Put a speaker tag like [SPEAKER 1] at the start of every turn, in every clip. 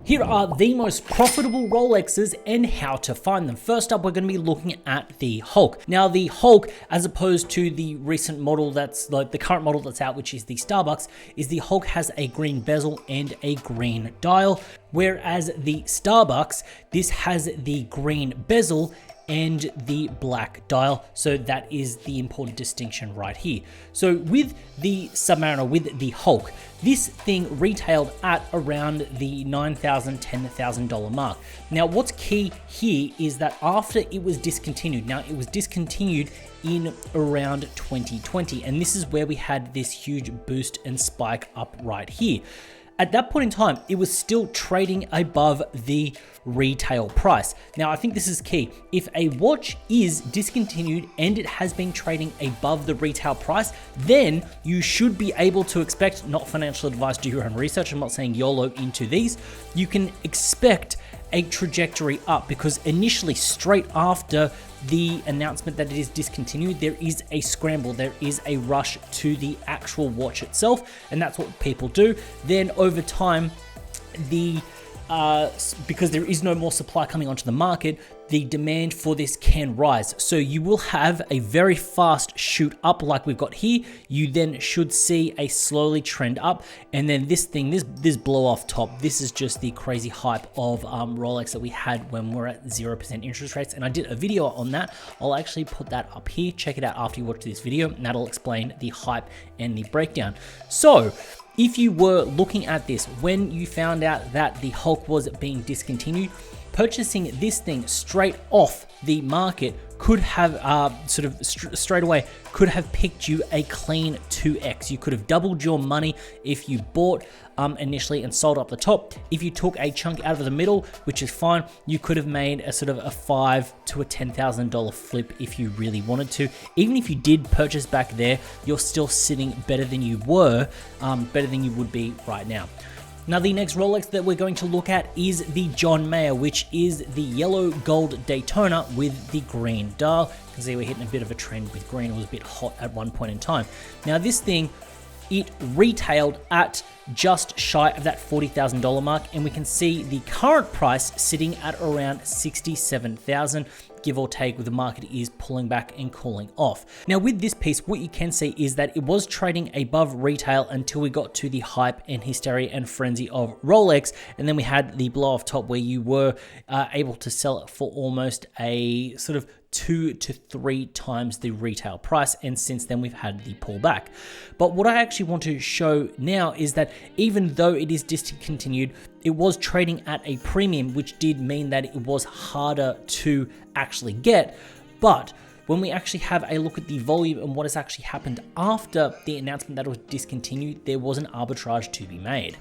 [SPEAKER 1] Here are the most profitable Rolexes and how to find them. First up, we're going to be looking at the Hulk. Now, the Hulk, as opposed to the recent model that's like the current model that's out, which is the Starbucks, is the Hulk has a green bezel and a green dial, whereas the Starbucks, this has the green bezel and the black dial. So that is the important distinction right here. So with the Submariner, with the Hulk, this thing retailed at around the $9,000, $10,000 mark. Now what's key here is that after it was discontinued, now it was discontinued in around 2020, and this is where we had this huge boost and spike up right here. At that point in time, it was still trading above the retail price. Now, I think this is key. If a watch is discontinued and it has been trading above the retail price, then you should be able to expect, not financial advice, do your own research, I'm not saying YOLO into these, you can expect a trajectory up, because initially, straight after the announcement that it is discontinued, there is a scramble, there is a rush to the actual watch itself, and that's what people do. Then over time, because there is no more supply coming onto the market, the demand for this can rise. So you will have a very fast shoot up like we've got here. You then should see a slowly trend up. And then this thing, this blow off top, this is just the crazy hype of Rolex that we had when we're at 0% interest rates. And I did a video on that. I'll actually put that up here. Check it out after you watch this video, and that'll explain the hype and the breakdown. So if you were looking at this when you found out that the Hulk was being discontinued, purchasing this thing straight off the market could have straight away could have picked you a clean 2x. You could have doubled your money if you bought initially and sold up the top. If you took a chunk out of the middle, which is fine, you could have made a sort of a $5,000 to $10,000 flip if you really wanted to. Even if you did purchase back there, you're still sitting better than you were, better than you would be right now. Now, the next Rolex that we're going to look at is the John Mayer, which is the yellow gold Daytona with the green dial. You can see we're hitting a bit of a trend with green. It was a bit hot at one point in time. Now, this thing, it retailed at just shy of that $40,000 mark, and we can see the current price sitting at around $67,000, give or take, with the market is pulling back and cooling off. Now with this piece, what you can see is that it was trading above retail until we got to the hype and hysteria and frenzy of Rolex, and then we had the blow off top where you were able to sell it for almost a sort of 2 to 3 times the retail price, and since then we've had the pullback. But what I actually want to show now is that even though it is discontinued, it was trading at a premium, which did mean that it was harder to actually get. But when we actually have a look at the volume and what has actually happened after the announcement that it was discontinued, there was an arbitrage to be made.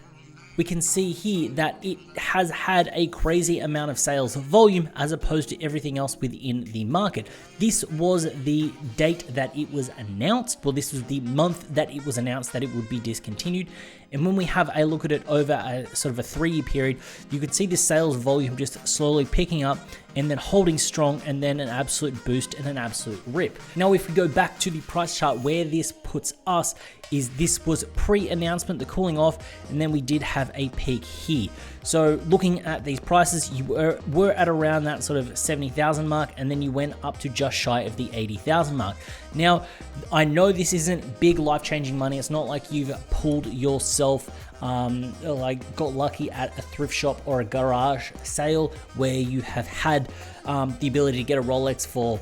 [SPEAKER 1] We can see here that it has had a crazy amount of sales volume as opposed to everything else within the market. This was the date that it was announced. Well, this was the month that it was announced that it would be discontinued. And when we have a look at it over a sort of a 3-year period, you can see the sales volume just slowly picking up and then holding strong, and then an absolute boost and an absolute rip. Now, if we go back to the price chart, where this puts us is this was pre-announcement, the cooling off, and then we did have a peak here. So looking at these prices, you were at around that sort of 70,000 mark, and then you went up to just shy of the 80,000 mark. Now, I know this isn't big life-changing money. It's not like you've pulled yourself like got lucky at a thrift shop or a garage sale where you have had the ability to get a Rolex for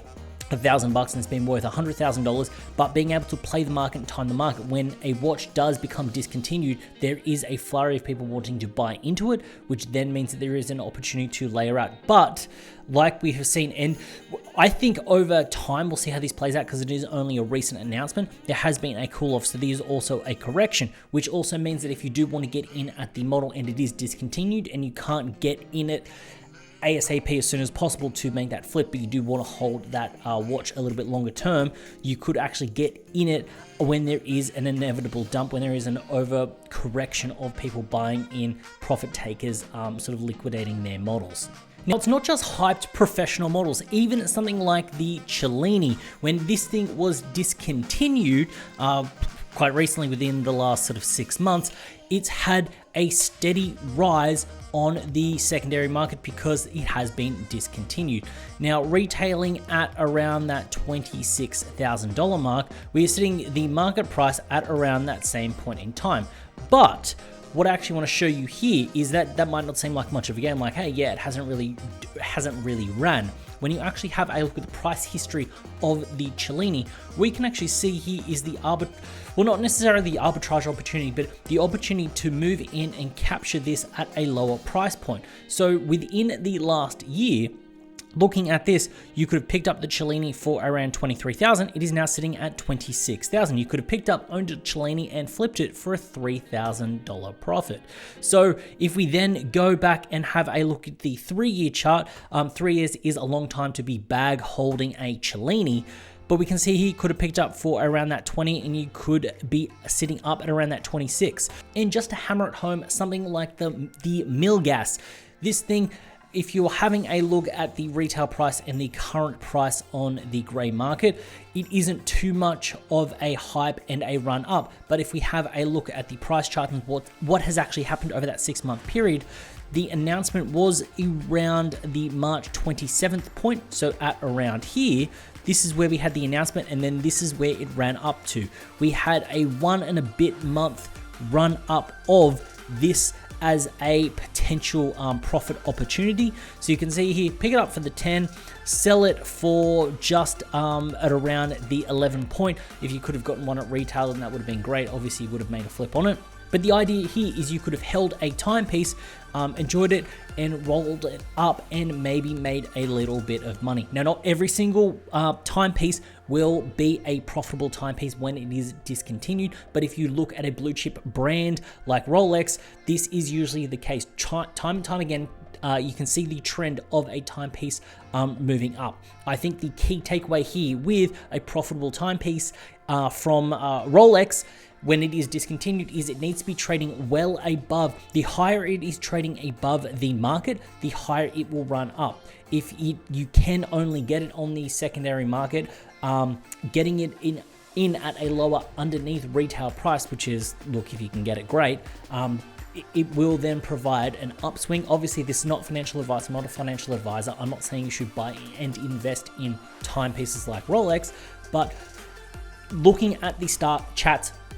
[SPEAKER 1] $1,000 and it's been worth $100,000, but being able to play the market and time the market. When a watch does become discontinued, there is a flurry of people wanting to buy into it, which then means that there is an opportunity to layer out. But like we have seen, and I think over time we'll see how this plays out, because it is only a recent announcement, there has been a cool off, so there is also a correction, which also means that if you do want to get in at the model and it is discontinued and you can't get in it ASAP as soon as possible to make that flip, but you do want to hold that watch a little bit longer term, you could actually get in it when there is an inevitable dump, when there is an overcorrection of people buying in, profit takers sort of liquidating their models. Now, it's not just hyped professional models. Even something like the Celini, when this thing was discontinued quite recently within the last sort of 6 months, it's had a steady rise on the secondary market because it has been discontinued. Now, retailing at around that $26,000 mark, we are sitting the market price at around that same point in time. But what I actually want to show you here is that might not seem like much of a game, like, hey, yeah, it hasn't really ran. When you actually have a look at the price history of the Celini, we can actually see here is the not necessarily the arbitrage opportunity, but the opportunity to move in and capture this at a lower price point. So within the last year, looking at this, you could have picked up the Celini for around 23,000. It is now sitting at 26,000. You could have picked up, owned a Celini and flipped it for a $3,000 profit. So if we then go back and have a look at the 3-year chart, 3 years is a long time to be bag holding a Celini. But we can see he could have picked up for around that 20 and you could be sitting up at around that 26. And just to hammer it home, something like the Milgaus, this thing, if you're having a look at the retail price and the current price on the gray market, it isn't too much of a hype and a run up. But if we have a look at the price chart and what has actually happened over that 6-month period, the announcement was around the March 27th point. So at around here, this is where we had the announcement, and then this is where it ran up to. We had a 1 and a bit month run up of this as a potential profit opportunity. So you can see here, pick it up for the 10, sell it for just at around the 11 point. If you could have gotten one at retail, then that would have been great. Obviously, you would have made a flip on it. But the idea here is you could have held a timepiece, enjoyed it, and rolled it up and maybe made a little bit of money. Now, not every single timepiece will be a profitable timepiece when it is discontinued, but if you look at a blue chip brand like Rolex, this is usually the case. Time and time again, you can see the trend of a timepiece moving up. I think the key takeaway here with a profitable timepiece from Rolex when it is discontinued is it needs to be trading well above. The higher it is trading above the market, the higher it will run up. If you can only get it on the secondary market, getting it in at a lower underneath retail price, which is, look, if you can get it, great. It will then provide an upswing. Obviously, this is not financial advice. I'm not a financial advisor. I'm not saying you should buy and invest in timepieces like Rolex, but looking at the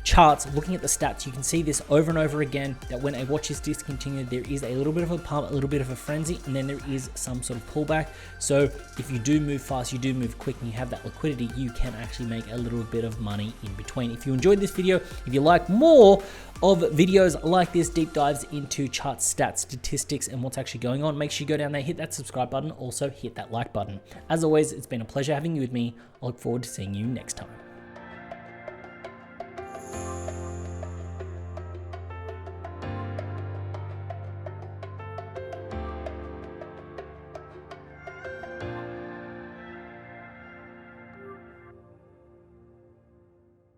[SPEAKER 1] charts, looking at the stats, you can see this over and over again, that when a watch is discontinued, there is a little bit of a pump, a little bit of a frenzy, and then there is some sort of pullback. So if you do move fast, you do move quick, and you have that liquidity, you can actually make a little bit of money in between. If you enjoyed this video, if you like more of videos like this, deep dives into charts, stats, statistics, and what's actually going on, make sure you go down there, hit that subscribe button, also hit that like button. As always, it's been a pleasure having you with me. I look forward to seeing you next time.